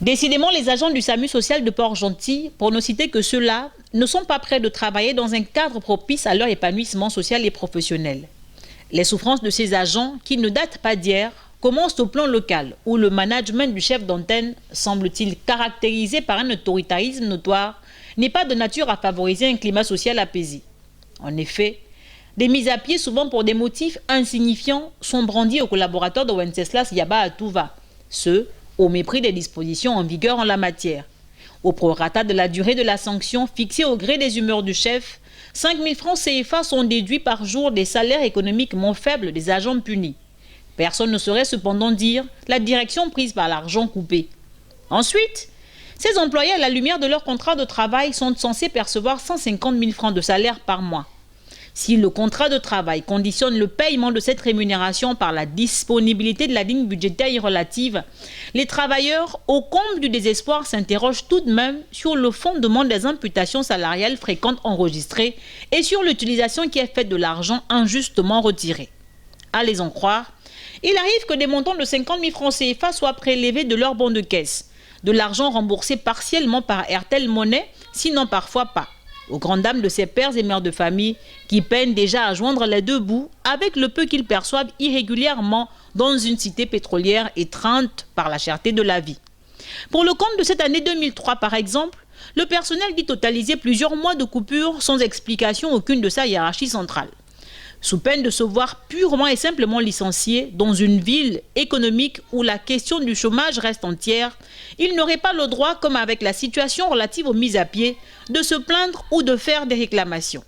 Décidément, les agents du SAMU social de Port-Gentil, pour ne citer que ceux-là, ne sont pas prêts de travailler dans un cadre propice à leur épanouissement social et professionnel. Les souffrances de ces agents, qui ne datent pas d'hier, commencent au plan local, où le management du chef d'antenne, semble-t-il caractérisé par un autoritarisme notoire, n'est pas de nature à favoriser un climat social apaisé. En effet, des mises à pied, souvent pour des motifs insignifiants, sont brandis aux collaborateurs de Wenceslas Yaba à tout va, ce au mépris des dispositions en vigueur en la matière. Au prorata de la durée de la sanction fixée au gré des humeurs du chef, 5 000 francs CFA sont déduits par jour des salaires économiquement faibles des agents punis. Personne ne saurait cependant dire la direction prise par l'argent coupé. Ensuite, ces employés à la lumière de leur contrat de travail sont censés percevoir 150 000 francs de salaire par mois. Si le contrat de travail conditionne le paiement de cette rémunération par la disponibilité de la ligne budgétaire relative, les travailleurs, au comble du désespoir, s'interrogent tout de même sur le fondement des imputations salariales fréquentes enregistrées et sur l'utilisation qui est faite de l'argent injustement retiré. À les en croire, il arrive que des montants de 50 000 francs CFA soient prélevés de leur bon de caisse, de l'argent remboursé partiellement par Airtel Money, sinon parfois pas, aux grandes dames de ces pères et mères de famille qui peinent déjà à joindre les deux bouts avec le peu qu'ils perçoivent irrégulièrement dans une cité pétrolière étreinte par la cherté de la vie. Pour le compte de cette année 2003 par exemple, le personnel dit totaliser plusieurs mois de coupure sans explication aucune de sa hiérarchie centrale. Sous peine de se voir purement et simplement licencié dans une ville économique où la question du chômage reste entière, il n'aurait pas le droit, comme avec la situation relative aux mises à pied, de se plaindre ou de faire des réclamations.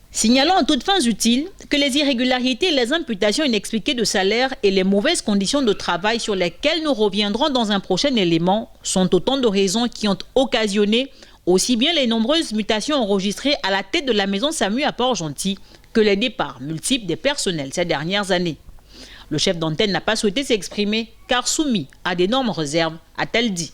Signalons en toutes fins utiles que les irrégularités, les imputations inexpliquées de salaire et les mauvaises conditions de travail sur lesquelles nous reviendrons dans un prochain élément sont autant de raisons qui ont occasionné aussi bien les nombreuses mutations enregistrées à la tête de la maison SAMU à Port-Gentil que les départs multiples des personnels ces dernières années. Le chef d'antenne n'a pas souhaité s'exprimer car soumis à d'énormes réserves, a-t-elle dit.